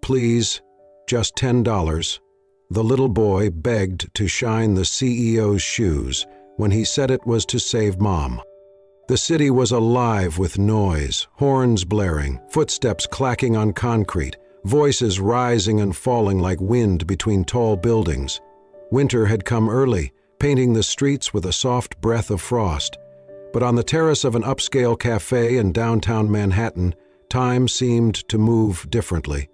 Please, just $10. The little boy begged to shine the CEO's shoes when he said it was to save Mom. The city was alive with noise, horns blaring, footsteps clacking on concrete, voices rising and falling like wind between tall buildings. Winter had come early, painting the streets with a soft breath of frost. But on the terrace of an upscale cafe in downtown Manhattan, time seemed to move differently.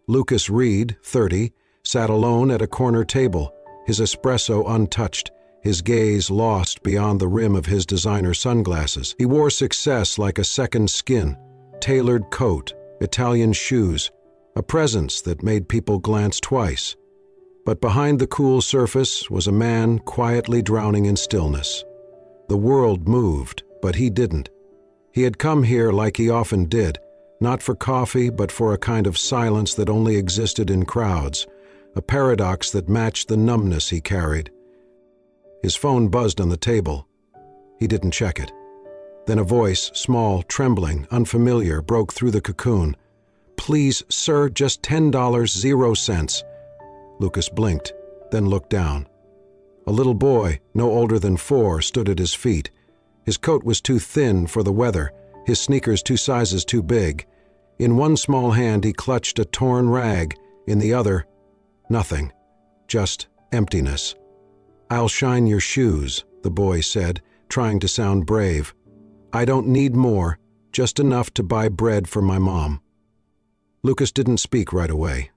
Lucas Reed, 30, sat alone at a corner table, his espresso untouched, his gaze lost beyond the rim of his designer sunglasses. He wore success like a second skin, tailored coat, Italian shoes, a presence that made people glance twice. But behind the cool surface was a man quietly drowning in stillness. The world moved, but he didn't. He had come here like he often did, not for coffee, but for a kind of silence that only existed in crowds, a paradox that matched the numbness he carried. His phone buzzed on the table. He didn't check it. Then a voice, small, trembling, unfamiliar, broke through the cocoon. "Please, sir, just $10, 0 cents. Lucas blinked, then looked down. A little boy, no older than 4, stood at his feet. His coat was too thin for the weather, his sneakers 2 sizes too big. In one small hand he clutched a torn rag, in the other, nothing, just emptiness. "I'll shine your shoes," the boy said, trying to sound brave. "I don't need more, just enough to buy bread for my mom." Lucas didn't speak right away.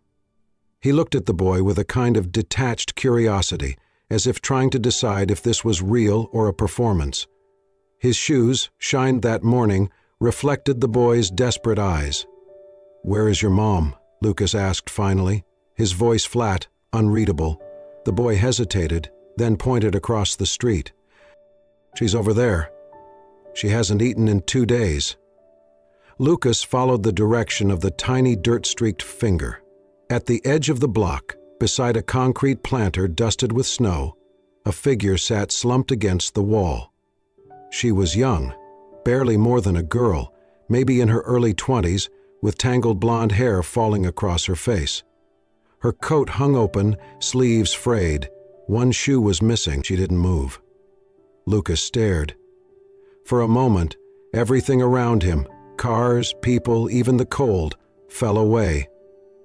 He looked at the boy with a kind of detached curiosity, as if trying to decide if this was real or a performance. His shoes, shined that morning, reflected the boy's desperate eyes. "Where is your mom?" Lucas asked finally, his voice flat, unreadable. The boy hesitated, then pointed across the street. "She's over there. She hasn't eaten in 2 days." Lucas followed the direction of the tiny dirt-streaked finger. At the edge of the block, beside a concrete planter dusted with snow, a figure sat slumped against the wall. She was young, barely more than a girl, maybe in her early 20s, with tangled blonde hair falling across her face. Her coat hung open, sleeves frayed. One shoe was missing. She didn't move. Lucas stared. For a moment, everything around him, cars, people, even the cold, fell away.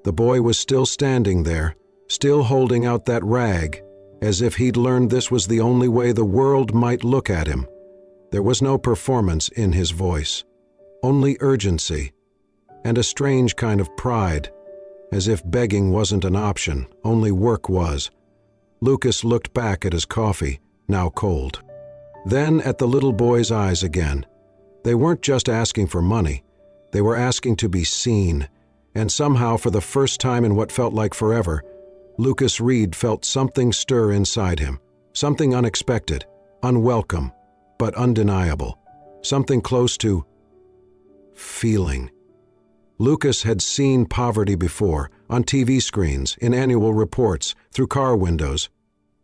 The boy was still standing there, still holding out that rag, as if he'd learned this was the only way the world might look at him. There was no performance in his voice, only urgency, and a strange kind of pride, as if begging wasn't an option, only work was. Lucas looked back at his coffee, now cold. Then at the little boy's eyes again. They weren't just asking for money, they were asking to be seen, and somehow for the first time in what felt like forever, Lucas Reed felt something stir inside him, something unexpected, unwelcome, but undeniable, something close to feeling. Lucas had seen poverty before, on TV screens, in annual reports, through car windows,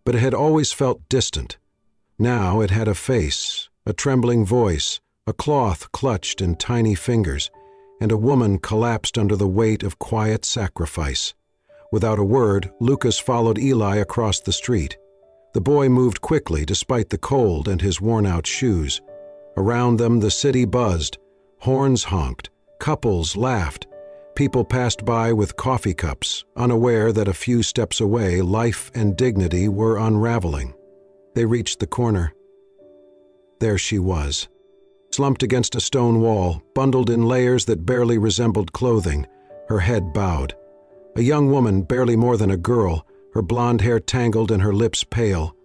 but it had always felt distant. Now it had a face, a trembling voice, a cloth clutched in tiny fingers, and a woman collapsed under the weight of quiet sacrifice. Without a word, Lucas followed Eli across the street. The boy moved quickly despite the cold and his worn-out shoes. Around them the city buzzed, horns honked, couples laughed. People passed by with coffee cups, unaware that a few steps away life and dignity were unraveling. They reached the corner. There she was, slumped against a stone wall, bundled in layers that barely resembled clothing, her head bowed. A young woman, barely more than a girl, her blonde hair tangled and her lips pale.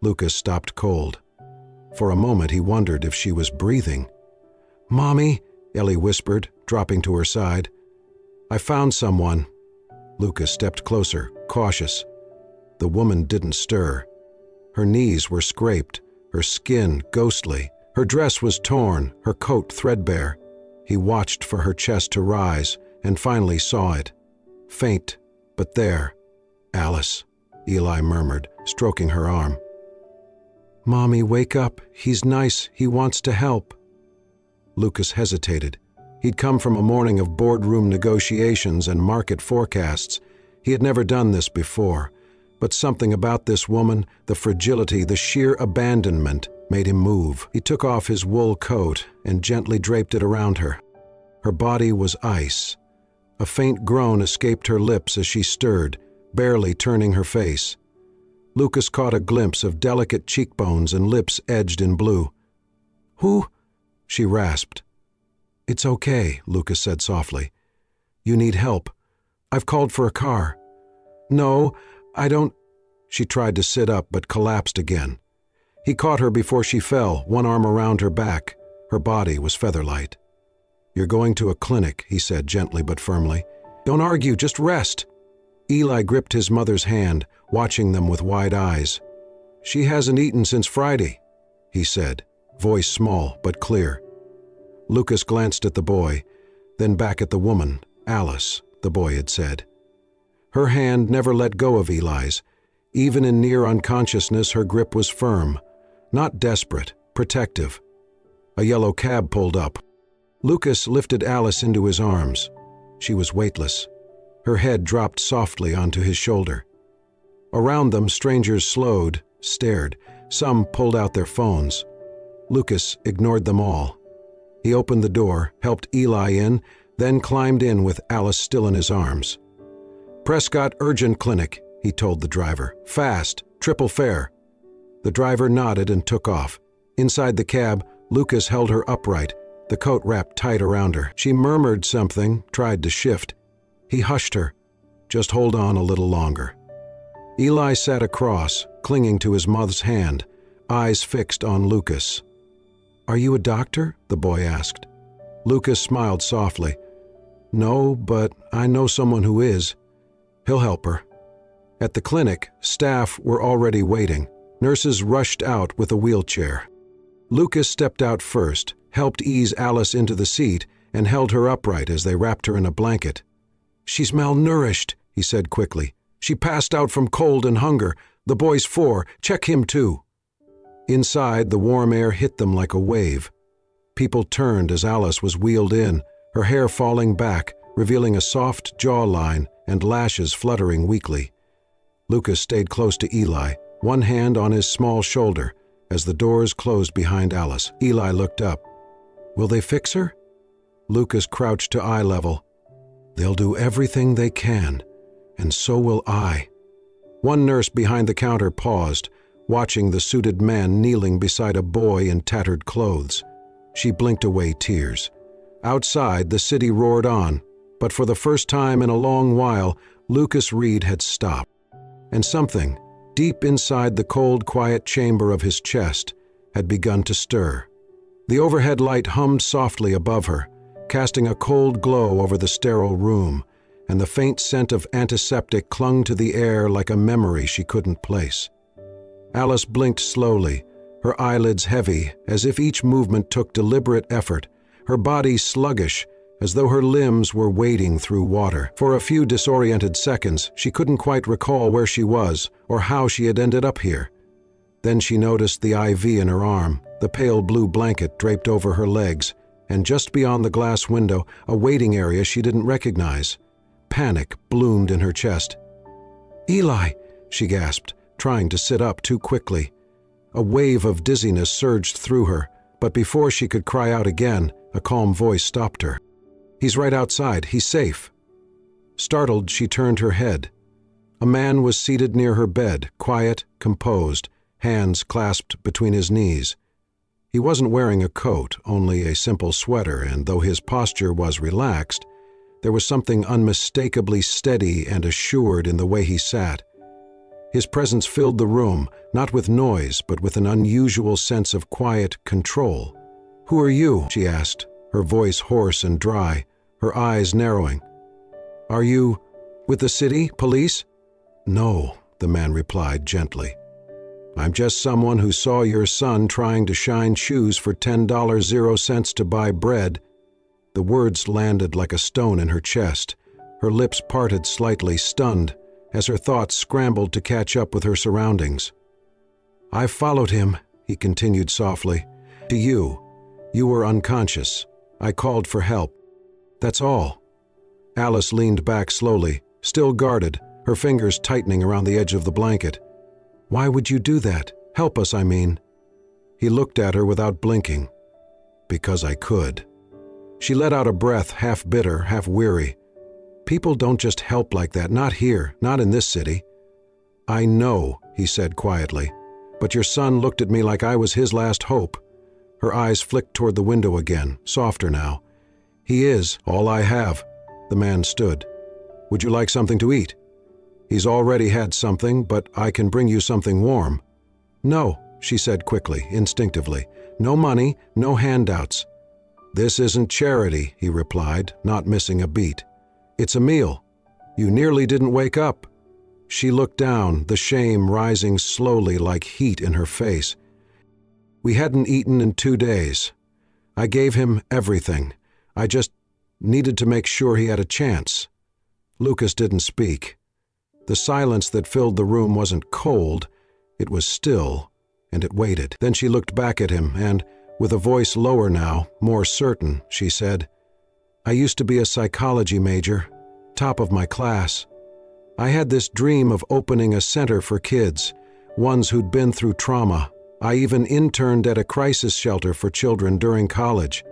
Lucas stopped cold. For a moment he wondered if she was breathing. "Mommy," Ellie whispered, dropping to her side. "I found someone." Lucas stepped closer, cautious. The woman didn't stir. Her knees were scraped, her skin ghostly. Her dress was torn, her coat threadbare. He watched for her chest to rise, and finally saw it. Faint, but there. "Alice," Eli murmured, stroking her arm. "Mommy, wake up. He's nice. He wants to help." Lucas hesitated. He'd come from a morning of boardroom negotiations and market forecasts. He had never done this before, but something about this woman, the fragility, the sheer abandonment, made him move. He took off his wool coat and gently draped it around her. Her body was ice. A faint groan escaped her lips as she stirred, barely turning her face. Lucas caught a glimpse of delicate cheekbones and lips edged in blue. "Who?" she rasped. "It's okay," Lucas said softly. "You need help. I've called for a car." "No, I don't—" She tried to sit up but collapsed again. He caught her before she fell, one arm around her back. Her body was featherlight. "You're going to a clinic," he said gently but firmly. "Don't argue, just rest." Eli gripped his mother's hand, watching them with wide eyes. "She hasn't eaten since Friday," he said, voice small but clear. Lucas glanced at the boy, then back at the woman, Alice, the boy had said. Her hand never let go of Eli's. Even in near unconsciousness, her grip was firm, not desperate, protective. A yellow cab pulled up. Lucas lifted Alice into his arms. She was weightless. Her head dropped softly onto his shoulder. Around them, strangers slowed, stared. Some pulled out their phones. Lucas ignored them all. He opened the door, helped Eli in, then climbed in with Alice still in his arms. "Prescott Urgent Clinic," he told the driver. "Fast, triple fare." The driver nodded and took off. Inside the cab, Lucas held her upright, the coat wrapped tight around her. She murmured something, tried to shift. He hushed her. "Just hold on a little longer." Eli sat across, clinging to his mother's hand, eyes fixed on Lucas. "Are you a doctor?" the boy asked. Lucas smiled softly. "No, but I know someone who is. He'll help her." At the clinic, staff were already waiting. Nurses rushed out with a wheelchair. Lucas stepped out first, helped ease Alice into the seat, and held her upright as they wrapped her in a blanket. "She's malnourished," he said quickly. "She passed out from cold and hunger. The boy's 4. Check him too." Inside, the warm air hit them like a wave. People turned as Alice was wheeled in, her hair falling back, revealing a soft jawline and lashes fluttering weakly. Lucas stayed close to Eli, one hand on his small shoulder, as the doors closed behind Alice. Eli looked up. "Will they fix her?" Lucas crouched to eye level. "They'll do everything they can, and so will I." One nurse behind the counter paused, watching the suited man kneeling beside a boy in tattered clothes. She blinked away tears. Outside, the city roared on, but for the first time in a long while, Lucas Reed had stopped. And something, deep inside the cold, quiet chamber of his chest, had begun to stir. The overhead light hummed softly above her, casting a cold glow over the sterile room, and the faint scent of antiseptic clung to the air like a memory she couldn't place. Alice blinked slowly, her eyelids heavy, as if each movement took deliberate effort, her body sluggish, as though her limbs were wading through water. For a few disoriented seconds, she couldn't quite recall where she was or how she had ended up here. Then she noticed the IV in her arm, the pale blue blanket draped over her legs, and just beyond the glass window, a waiting area she didn't recognize. Panic bloomed in her chest. "Eli!" she gasped, trying to sit up too quickly. A wave of dizziness surged through her, but before she could cry out again, a calm voice stopped her. "He's right outside. He's safe." Startled, she turned her head. A man was seated near her bed, quiet, composed, hands clasped between his knees. He wasn't wearing a coat, only a simple sweater, and though his posture was relaxed, there was something unmistakably steady and assured in the way he sat. His presence filled the room, not with noise, but with an unusual sense of quiet control. "Who are you?" she asked, her voice hoarse and dry, her eyes narrowing. "Are you with the city police?" "No," the man replied gently. "I'm just someone who saw your son trying to shine shoes for $10.00 to buy bread." The words landed like a stone in her chest. Her lips parted slightly, stunned, as her thoughts scrambled to catch up with her surroundings. "I followed him," he continued softly. "To you. You were unconscious. I called for help. That's all." Alice leaned back slowly, still guarded, her fingers tightening around the edge of the blanket. "Why would you do that? Help us, I mean." He looked at her without blinking. "Because I could." She let out a breath, half bitter, half weary. "People don't just help like that, not here, not in this city." "I know," he said quietly, "but your son looked at me like I was his last hope." Her eyes flicked toward the window again, softer now. "He is all I have." The man stood. "Would you like something to eat?" "He's already had something, but I can bring you something warm." "No," she said quickly, instinctively. "No money, no handouts." "This isn't charity," he replied, not missing a beat. "It's a meal. You nearly didn't wake up." She looked down, the shame rising slowly like heat in her face. "We hadn't eaten in 2 days. I gave him everything. I just needed to make sure he had a chance." Lucas didn't speak. The silence that filled the room wasn't cold, it was still, and it waited. Then she looked back at him and, with a voice lower now, more certain, she said, "I used to be a psychology major, top of my class. I had this dream of opening a center for kids, ones who'd been through trauma. I even interned at a crisis shelter for children during college.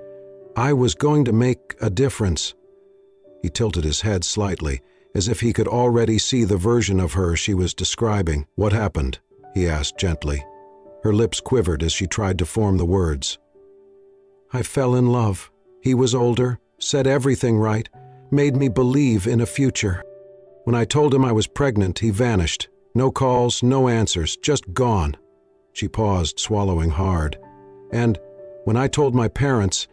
I was going to make a difference." He tilted his head slightly, as if he could already see the version of her she was describing. "What happened?" he asked gently. Her lips quivered as she tried to form the words. "I fell in love. He was older, said everything right, made me believe in a future. When I told him I was pregnant, he vanished. No calls, no answers, just gone." She paused, swallowing hard. "And when I told my parents,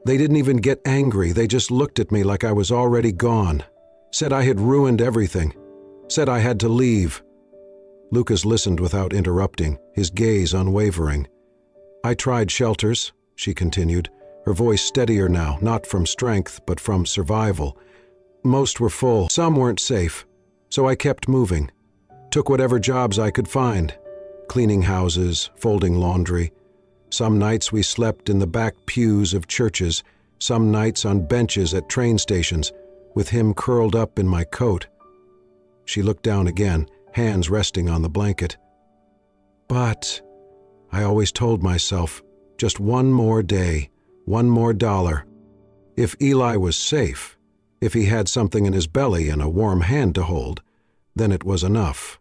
they didn't even get angry. They just looked at me like I was already gone. Said I had ruined everything. Said I had to leave." Lucas listened without interrupting, his gaze unwavering. "I tried shelters," she continued, her voice steadier now, not from strength, but from survival. "Most were full, some weren't safe. So I kept moving. Took whatever jobs I could find. Cleaning houses, folding laundry. Some nights we slept in the back pews of churches, some nights on benches at train stations, with him curled up in my coat." She looked down again, hands resting on the blanket. "But," I always told myself, "just one more day, one more dollar. If Eli was safe, if he had something in his belly and a warm hand to hold, then it was enough."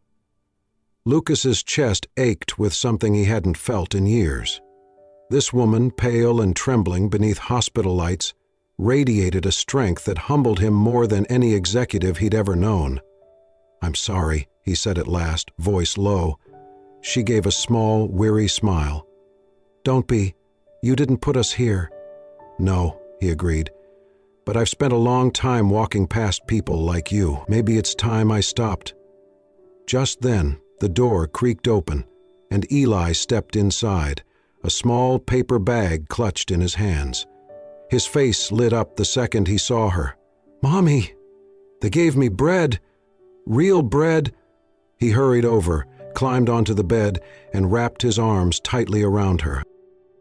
Lucas's chest ached with something he hadn't felt in years. This woman, pale and trembling beneath hospital lights, radiated a strength that humbled him more than any executive he'd ever known. "I'm sorry," he said at last, voice low. She gave a small, weary smile. "Don't be. You didn't put us here." "No," he agreed. "But I've spent a long time walking past people like you. Maybe it's time I stopped." Just then, the door creaked open, and Eli stepped inside, a small paper bag clutched in his hands. His face lit up the second he saw her. "Mommy! They gave me bread! Real bread!" He hurried over, climbed onto the bed, and wrapped his arms tightly around her.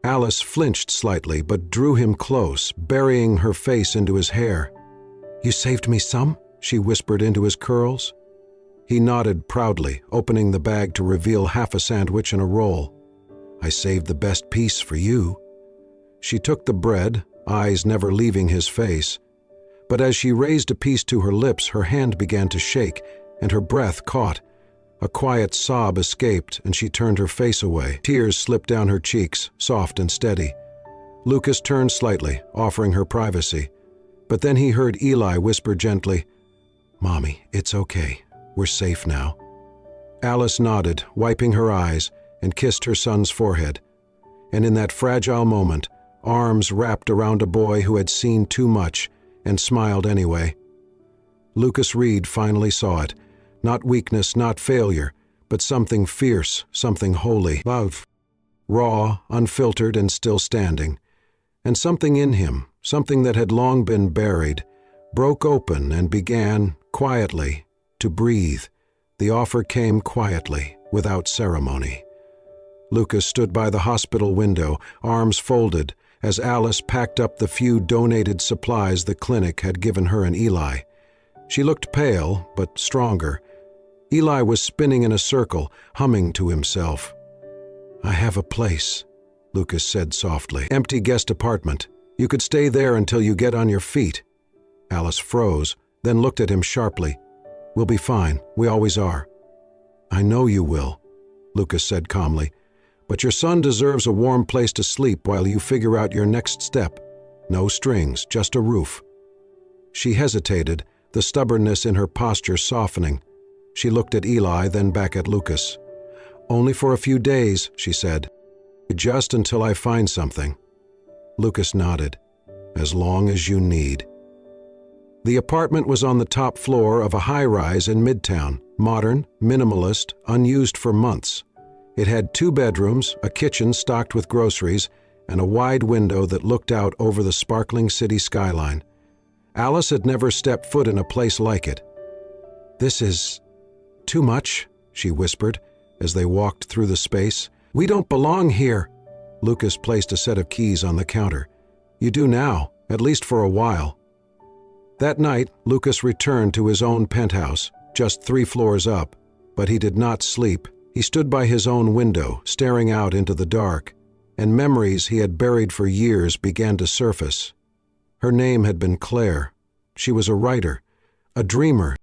Alice flinched slightly, but drew him close, burying her face into his hair. "You saved me some?" she whispered into his curls. He nodded proudly, opening the bag to reveal half a sandwich and a roll. "I saved the best piece for you." She took the bread, eyes never leaving his face. But as she raised a piece to her lips, her hand began to shake, and her breath caught. A quiet sob escaped, and she turned her face away. Tears slipped down her cheeks, soft and steady. Lucas turned slightly, offering her privacy. But then he heard Eli whisper gently, "Mommy, it's okay. We're safe now." Alice nodded, wiping her eyes, and kissed her son's forehead. And in that fragile moment, arms wrapped around a boy who had seen too much and smiled anyway. Lucas Reed finally saw it. Not weakness, not failure, but something fierce, something holy. Love. Raw, unfiltered, and still standing. And something in him, something that had long been buried, broke open and began, quietly, to breathe. The offer came quietly, without ceremony. Lucas stood by the hospital window, arms folded, as Alice packed up the few donated supplies the clinic had given her and Eli. She looked pale, but stronger. Eli was spinning in a circle, humming to himself. "I have a place," Lucas said softly. "Empty guest apartment. You could stay there until you get on your feet." Alice froze, then looked at him sharply. "We'll be fine. We always are." "I know you will," Lucas said calmly. "But your son deserves a warm place to sleep while you figure out your next step. No strings, just a roof." She hesitated, the stubbornness in her posture softening. She looked at Eli, then back at Lucas. "Only for a few days," she said. "Just until I find something." Lucas nodded. "As long as you need." The apartment was on the top floor of a high-rise in Midtown, modern, minimalist, unused for months. It had 2 bedrooms, a kitchen stocked with groceries, and a wide window that looked out over the sparkling city skyline. Alice had never stepped foot in a place like it. "This is too much," she whispered as they walked through the space. "We don't belong here." Lucas placed a set of keys on the counter. "You do now, at least for a while." That night, Lucas returned to his own penthouse, just 3 floors up, but he did not sleep. He stood by his own window, staring out into the dark, and memories he had buried for years began to surface. Her name had been Claire. She was a writer, a dreamer.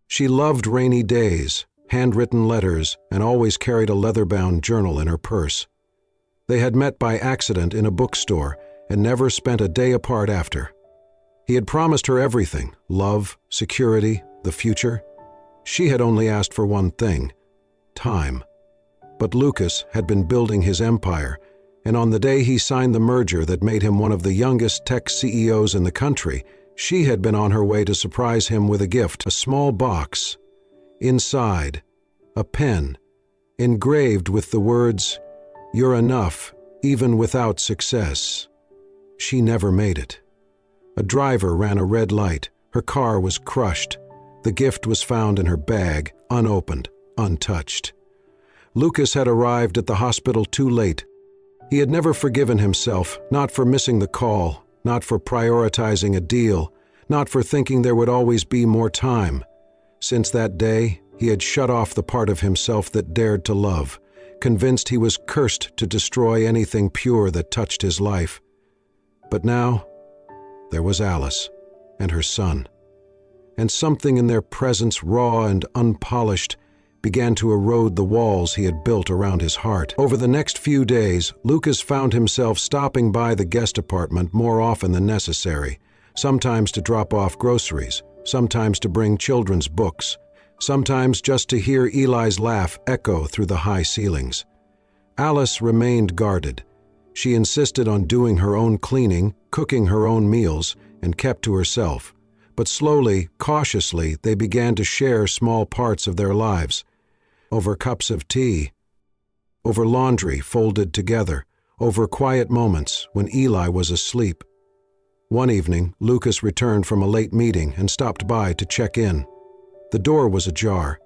She loved rainy days, handwritten letters, and always carried a leather-bound journal in her purse. They had met by accident in a bookstore and never spent a day apart after. He had promised her everything: love, security, the future. She had only asked for one thing: time. But Lucas had been building his empire, and on the day he signed the merger that made him one of the youngest tech CEOs in the country, she had been on her way to surprise him with a gift, a small box. Inside, a pen, engraved with the words, "You're enough, even without success." She never made it. A driver ran a red light. Her car was crushed. The gift was found in her bag, unopened, untouched. Lucas had arrived at the hospital too late. He had never forgiven himself, not for missing the call, not for prioritizing a deal, not for thinking there would always be more time. Since that day, he had shut off the part of himself that dared to love, convinced he was cursed to destroy anything pure that touched his life. But now, there was Alice and her son, and something in their presence, raw and unpolished, began to erode the walls he had built around his heart. Over the next few days, Lucas found himself stopping by the guest apartment more often than necessary, sometimes to drop off groceries, sometimes to bring children's books, sometimes just to hear Eli's laugh echo through the high ceilings. Alice remained guarded. She insisted on doing her own cleaning, cooking her own meals, and kept to herself. But slowly, cautiously, they began to share small parts of their lives. Over cups of tea, over laundry folded together, over quiet moments when Eli was asleep. One evening, Lucas returned from a late meeting and stopped by to check in. The door was ajar.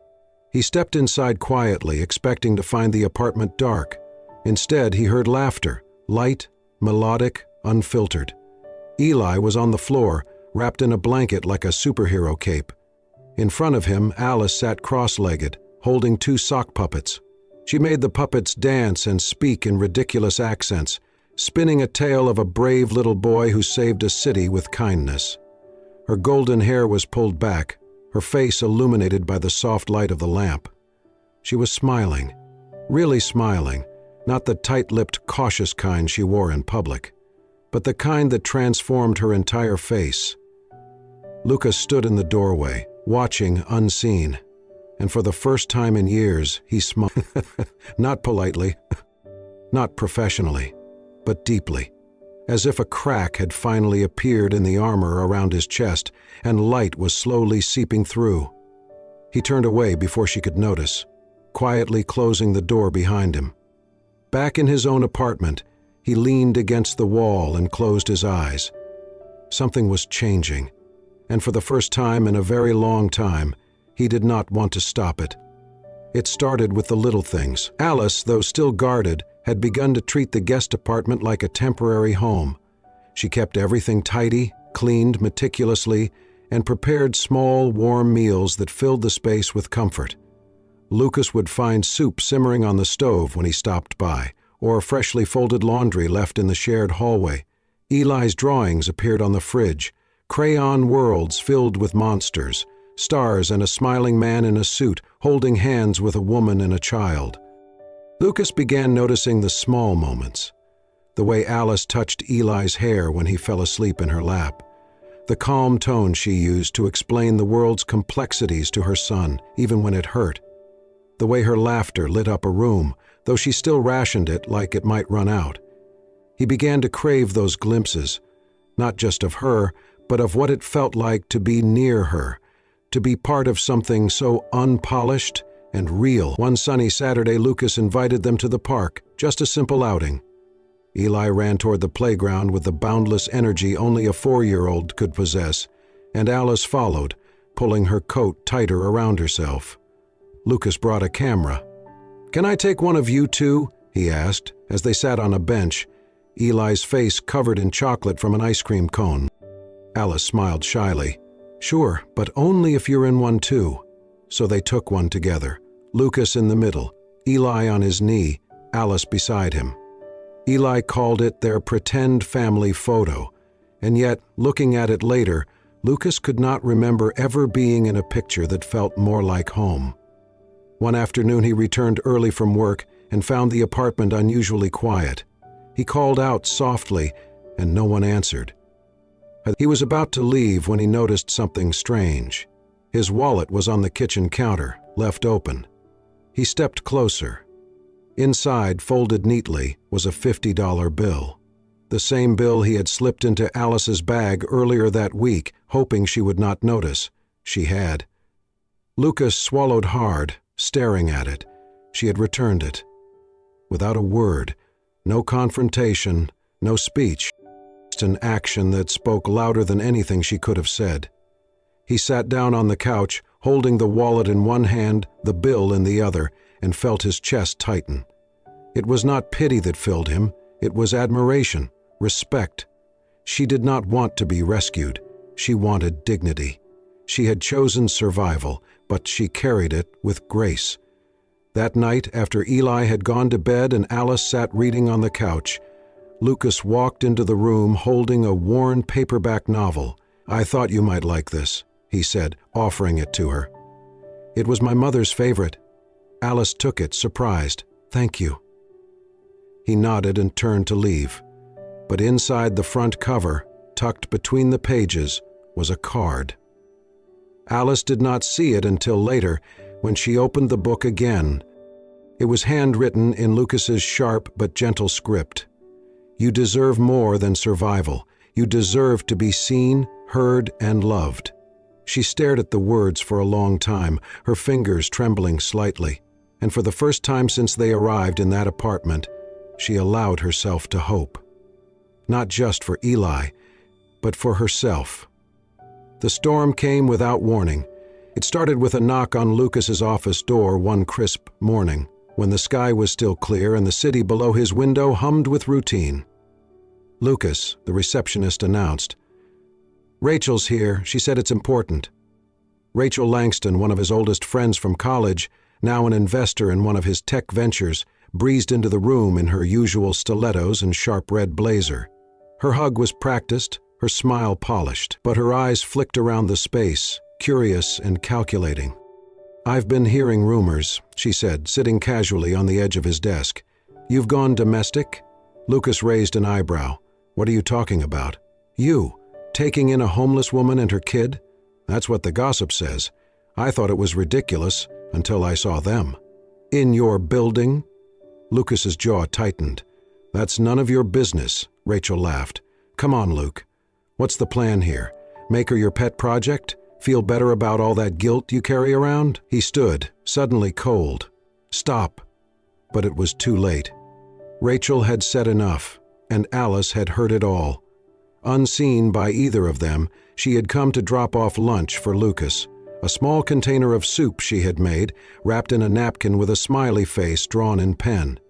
He stepped inside quietly, expecting to find the apartment dark. Instead, he heard laughter, light, melodic, unfiltered. Eli was on the floor, wrapped in a blanket like a superhero cape. In front of him, Alice sat cross-legged, holding 2 sock puppets. She made the puppets dance and speak in ridiculous accents, spinning a tale of a brave little boy who saved a city with kindness. Her golden hair was pulled back, her face illuminated by the soft light of the lamp. She was smiling, really smiling, not the tight-lipped, cautious kind she wore in public, but the kind that transformed her entire face. Lucas stood in the doorway, watching unseen, and for the first time in years, he smiled. Not politely, not professionally, but deeply, as if a crack had finally appeared in the armor around his chest and light was slowly seeping through. He turned away before she could notice, quietly closing the door behind him. Back in his own apartment, he leaned against the wall and closed his eyes. Something was changing, and for the first time in a very long time, he did not want to stop it. It started with the little things. Alice, though still guarded, had begun to treat the guest apartment like a temporary home. She kept everything tidy, cleaned meticulously, and prepared small, warm meals that filled the space with comfort. Lucas would find soup simmering on the stove when he stopped by, or freshly folded laundry left in the shared hallway. Eli's drawings appeared on the fridge, crayon worlds filled with monsters, stars and a smiling man in a suit holding hands with a woman and a child. Lucas began noticing the small moments. The way Alice touched Eli's hair when he fell asleep in her lap. The calm tone she used to explain the world's complexities to her son, even when it hurt. The way her laughter lit up a room, though she still rationed it like it might run out. He began to crave those glimpses, not just of her, but of what it felt like to be near her, to be part of something so unpolished and real. One sunny Saturday, Lucas invited them to the park, just a simple outing. Eli ran toward the playground with the boundless energy only a 4-year-old could possess, and Alice followed, pulling her coat tighter around herself. Lucas brought a camera. "Can I take one of you two?" he asked, as they sat on a bench, Eli's face covered in chocolate from an ice cream cone. Alice smiled shyly. "Sure, but only if you're in one too." So they took one together, Lucas in the middle, Eli on his knee, Alice beside him. Eli called it their pretend family photo, and yet, looking at it later, Lucas could not remember ever being in a picture that felt more like home. One afternoon he returned early from work and found the apartment unusually quiet. He called out softly, and no one answered. He was about to leave when he noticed something strange. His wallet was on the kitchen counter, left open. He stepped closer. Inside, folded neatly, was a $50 bill. The same bill he had slipped into Alice's bag earlier that week, hoping she would not notice. She had. Lucas swallowed hard, staring at it. She had returned it. Without a word, no confrontation, no speech, just an action that spoke louder than anything she could have said. He sat down on the couch, holding the wallet in one hand, the bill in the other, and felt his chest tighten. It was not pity that filled him, it was admiration, respect. She did not want to be rescued. She wanted dignity. She had chosen survival, but she carried it with grace. That night, after Eli had gone to bed and Alice sat reading on the couch, Lucas walked into the room holding a worn paperback novel. "I thought you might like this," he said, offering it to her. "It was my mother's favorite." Alice took it, surprised. "Thank you." He nodded and turned to leave. But inside the front cover, tucked between the pages, was a card. Alice did not see it until later, when she opened the book again. It was handwritten in Lucas's sharp but gentle script. "You deserve more than survival. You deserve to be seen, heard, and loved." She stared at the words for a long time, her fingers trembling slightly, and for the first time since they arrived in that apartment, she allowed herself to hope. Not just for Eli, but for herself. The storm came without warning. It started with a knock on Lucas's office door one crisp morning, when the sky was still clear and the city below his window hummed with routine. "Lucas," the receptionist announced. "Rachel's here. She said it's important." Rachel Langston, one of his oldest friends from college, now an investor in one of his tech ventures, breezed into the room in her usual stilettos and sharp red blazer. Her hug was practiced, her smile polished, but her eyes flicked around the space, curious and calculating. "I've been hearing rumors," she said, sitting casually on the edge of his desk. "You've gone domestic?" Lucas raised an eyebrow. "What are you talking about?" "You, taking in a homeless woman and her kid? That's what the gossip says. I thought it was ridiculous until I saw them." "In your building?" Lucas's jaw tightened. "That's none of your business," Rachel laughed. "Come on, Luke. What's the plan here? Make her your pet project? Feel better about all that guilt you carry around?" He stood, suddenly cold. "Stop." But it was too late. Rachel had said enough, and Alice had heard it all. Unseen by either of them, she had come to drop off lunch for Lucas, a small container of soup she had made, wrapped in a napkin with a smiley face drawn in pen.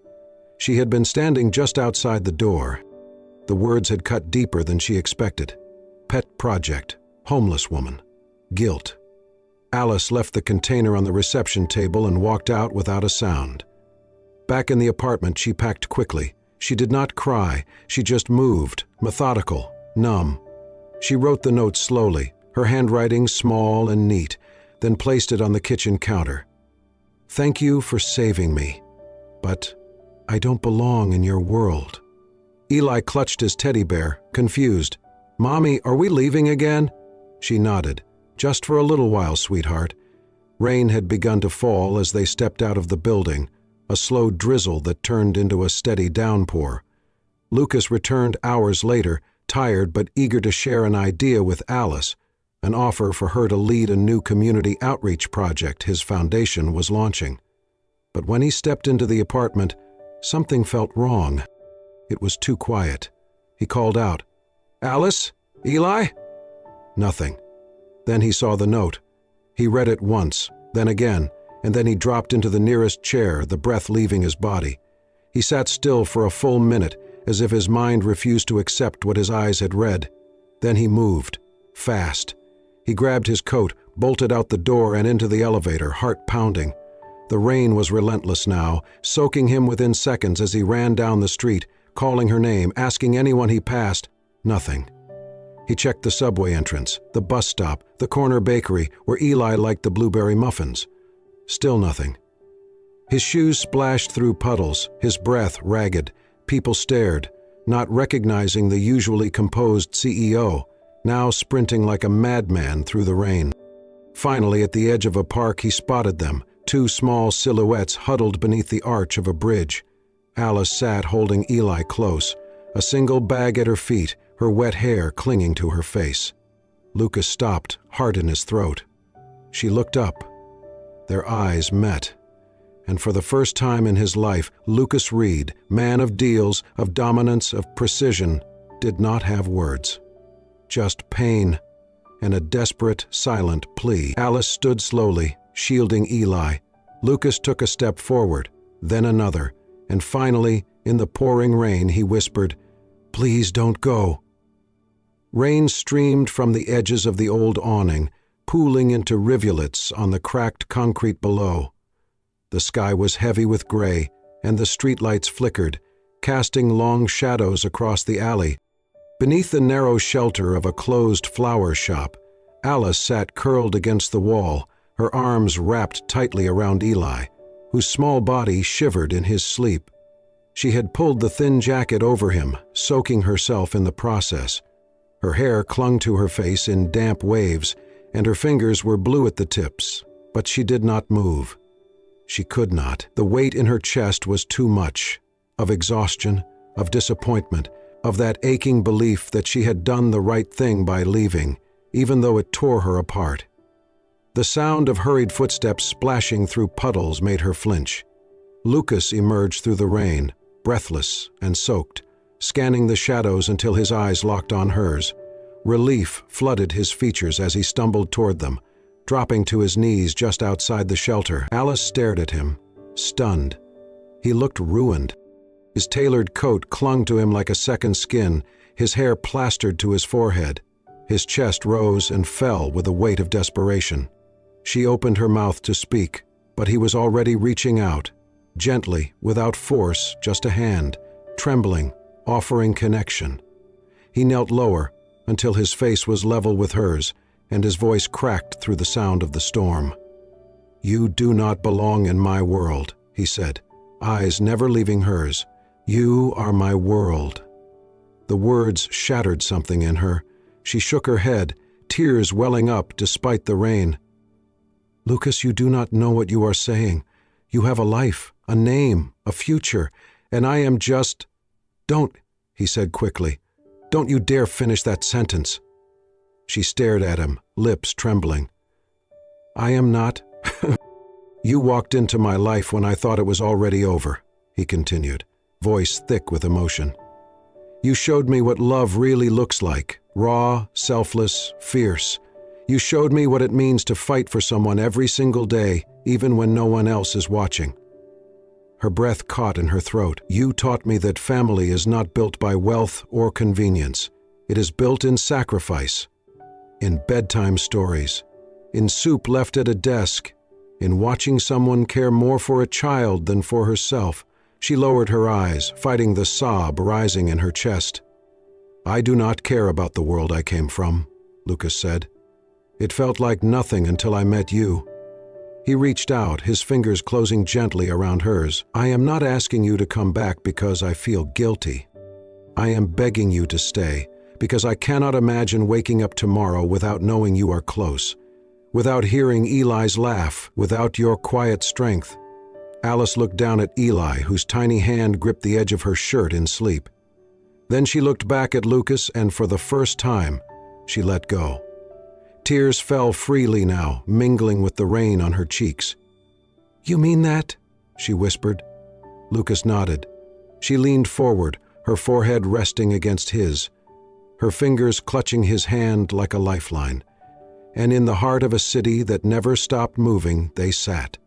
She had been standing just outside the door. The words had cut deeper than she expected. Pet project, homeless woman, guilt. Alice left the container on the reception table and walked out without a sound. Back in the apartment, she packed quickly. She did not cry, she just moved, methodical, numb. She wrote the note slowly, her handwriting small and neat, then placed it on the kitchen counter. "Thank you for saving me, but I don't belong in your world." Eli clutched his teddy bear, confused. "Mommy, are we leaving again?" She nodded. "Just for a little while, sweetheart." Rain had begun to fall as they stepped out of the building, a slow drizzle that turned into a steady downpour. Lucas returned hours later, tired but eager to share an idea with Alice, an offer for her to lead a new community outreach project his foundation was launching. But when he stepped into the apartment, something felt wrong. It was too quiet. He called out, "Alice? Eli?" Nothing. Then he saw the note. He read it once, then again, and then he dropped into the nearest chair, the breath leaving his body. He sat still for a full minute, as if his mind refused to accept what his eyes had read. Then he moved, fast. He grabbed his coat, bolted out the door and into the elevator, heart pounding. The rain was relentless now, soaking him within seconds as he ran down the street, calling her name, asking anyone he passed. Nothing. He checked the subway entrance, the bus stop, the corner bakery where Eli liked the blueberry muffins. Still nothing. His shoes splashed through puddles, his breath ragged. People stared, not recognizing the usually composed CEO, now sprinting like a madman through the rain. Finally, at the edge of a park, he spotted them, two small silhouettes huddled beneath the arch of a bridge. Alice sat holding Eli close, a single bag at her feet, her wet hair clinging to her face. Lucas stopped, heart in his throat. She looked up. Their eyes met. And for the first time in his life, Lucas Reed, man of deals, of dominance, of precision, did not have words. Just pain and a desperate, silent plea. Alice stood slowly, shielding Eli. Lucas took a step forward, then another, and finally, in the pouring rain, he whispered, "Please don't go." Rain streamed from the edges of the old awning, pooling into rivulets on the cracked concrete below. The sky was heavy with gray, and the streetlights flickered, casting long shadows across the alley. Beneath the narrow shelter of a closed flower shop, Alice sat curled against the wall, her arms wrapped tightly around Eli, whose small body shivered in his sleep. She had pulled the thin jacket over him, soaking herself in the process. Her hair clung to her face in damp waves, and her fingers were blue at the tips, but she did not move. She could not. The weight in her chest was too much, of exhaustion, of disappointment, of that aching belief that she had done the right thing by leaving, even though it tore her apart. The sound of hurried footsteps splashing through puddles made her flinch. Lucas emerged through the rain, breathless and soaked, scanning the shadows until his eyes locked on hers. Relief flooded his features as he stumbled toward them, dropping to his knees just outside the shelter. Alice stared at him, stunned. He looked ruined. His tailored coat clung to him like a second skin, his hair plastered to his forehead. His chest rose and fell with the weight of desperation. She opened her mouth to speak, but he was already reaching out, gently, without force, just a hand, trembling, offering connection. He knelt lower until his face was level with hers, and his voice cracked through the sound of the storm. "You do not belong in my world," he said, eyes never leaving hers. "You are my world." The words shattered something in her. She shook her head, tears welling up despite the rain. "Lucas, you do not know what you are saying. You have a life, a name, a future, and I am just—" "Don't," he said quickly. "Don't you dare finish that sentence." She stared at him, lips trembling. "I am not—" "You walked into my life when I thought it was already over," he continued, voice thick with emotion. "You showed me what love really looks like, raw, selfless, fierce. You showed me what it means to fight for someone every single day, even when no one else is watching." Her breath caught in her throat. "You taught me that family is not built by wealth or convenience. It is built in sacrifice, in bedtime stories, in soup left at a desk, in watching someone care more for a child than for herself." She lowered her eyes, fighting the sob rising in her chest. "I do not care about the world I came from," Lucas said. "It felt like nothing until I met you." He reached out, his fingers closing gently around hers. "I am not asking you to come back because I feel guilty. I am begging you to stay, because I cannot imagine waking up tomorrow without knowing you are close, without hearing Eli's laugh, without your quiet strength." Alice looked down at Eli, whose tiny hand gripped the edge of her shirt in sleep. Then she looked back at Lucas, and for the first time, she let go. Tears fell freely now, mingling with the rain on her cheeks. "You mean that?" she whispered. Lucas nodded. She leaned forward, her forehead resting against his, her fingers clutching his hand like a lifeline. And in the heart of a city that never stopped moving, they sat.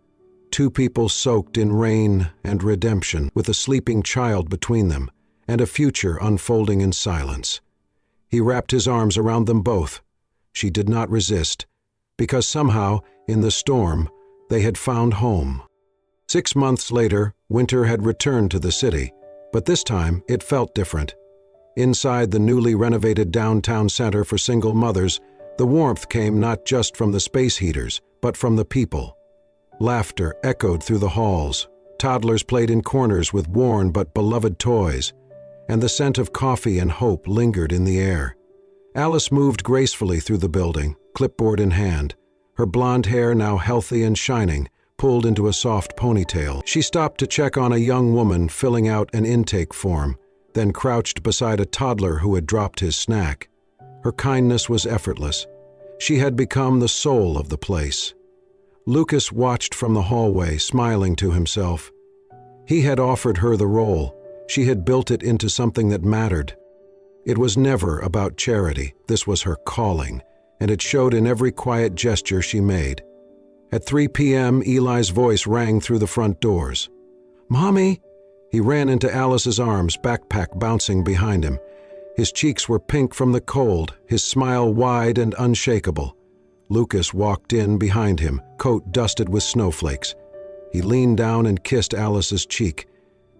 Two people soaked in rain and redemption, with a sleeping child between them, and a future unfolding in silence. He wrapped his arms around them both. She did not resist, because somehow, in the storm, they had found home. 6 months later, winter had returned to the city, but this time it felt different. Inside the newly renovated downtown center for single mothers, the warmth came not just from the space heaters, but from the people. Laughter echoed through the halls, toddlers played in corners with worn but beloved toys, and the scent of coffee and hope lingered in the air. Alice moved gracefully through the building, clipboard in hand, her blonde hair now healthy and shining, pulled into a soft ponytail. She stopped to check on a young woman filling out an intake form, then crouched beside a toddler who had dropped his snack. Her kindness was effortless. She had become the soul of the place. Lucas watched from the hallway, smiling to himself. He had offered her the role. She had built it into something that mattered. It was never about charity. This was her calling, and it showed in every quiet gesture she made. At 3 p.m., Eli's voice rang through the front doors. "Mommy!" He ran into Alice's arms, backpack bouncing behind him. His cheeks were pink from the cold, his smile wide and unshakable. Lucas walked in behind him, coat dusted with snowflakes. He leaned down and kissed Alice's cheek.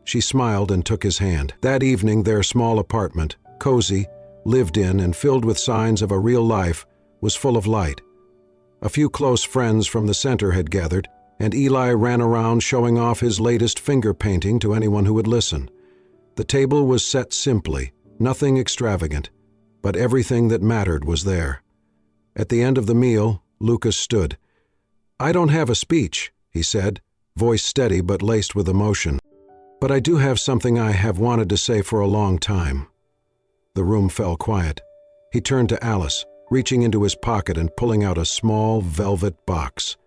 She smiled and took his hand. That evening, their small apartment, cozy, lived in, and filled with signs of a real life, was full of light. A few close friends from the center had gathered, and Eli ran around showing off his latest finger painting to anyone who would listen. The table was set simply, nothing extravagant, but everything that mattered was there. At the end of the meal, Lucas stood. "I don't have a speech," he said, voice steady but laced with emotion. "But I do have something I have wanted to say for a long time." The room fell quiet. He turned to Alice, reaching into his pocket and pulling out a small velvet box.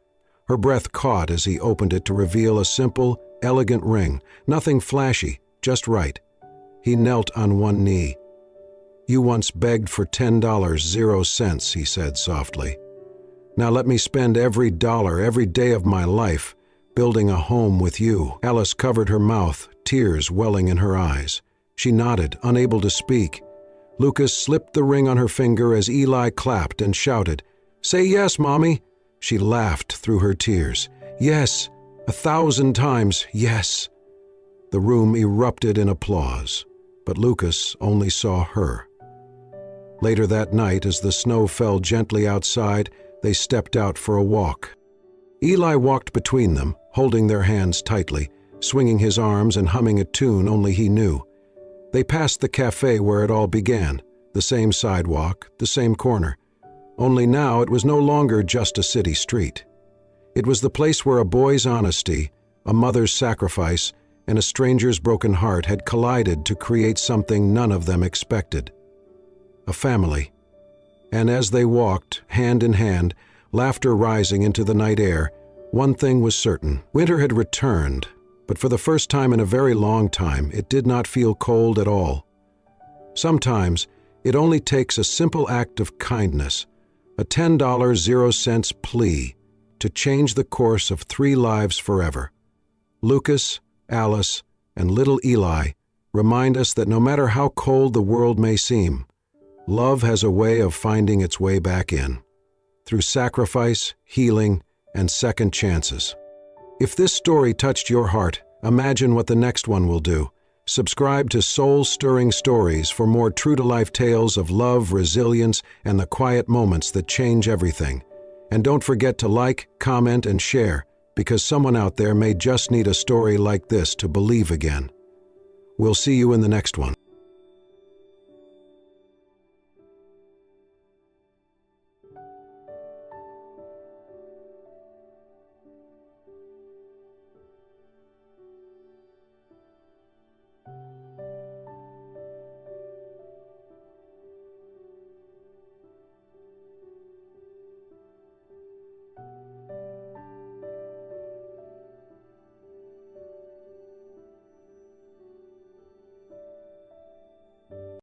Her breath caught as he opened it to reveal a simple, elegant ring, nothing flashy, just right. He knelt on one knee. "You once begged for $10.00, he said softly. "Now let me spend every dollar, every day of my life, building a home with you." Alice covered her mouth, tears welling in her eyes. She nodded, unable to speak. Lucas slipped the ring on her finger as Eli clapped and shouted, "Say yes, Mommy!" She laughed through her tears. "Yes, 1,000 times, yes!" The room erupted in applause, but Lucas only saw her. Later that night, as the snow fell gently outside, they stepped out for a walk. Eli walked between them, holding their hands tightly, swinging his arms and humming a tune only he knew. They passed the cafe where it all began, the same sidewalk, the same corner. Only now it was no longer just a city street. It was the place where a boy's honesty, a mother's sacrifice, and a stranger's broken heart had collided to create something none of them expected. A family. And as they walked, hand in hand, laughter rising into the night air, one thing was certain. Winter had returned, but for the first time in a very long time, it did not feel cold at all. Sometimes, it only takes a simple act of kindness, a $10.00 plea, to change the course of 3 lives forever. Lucas, Alice, and little Eli remind us that no matter how cold the world may seem, love has a way of finding its way back in, through sacrifice, healing, and second chances. If this story touched your heart, imagine what the next one will do. Subscribe to Soul-Stirring Stories for more true-to-life tales of love, resilience, and the quiet moments that change everything. And don't forget to like, comment, and share, because someone out there may just need a story like this to believe again. We'll see you in the next one.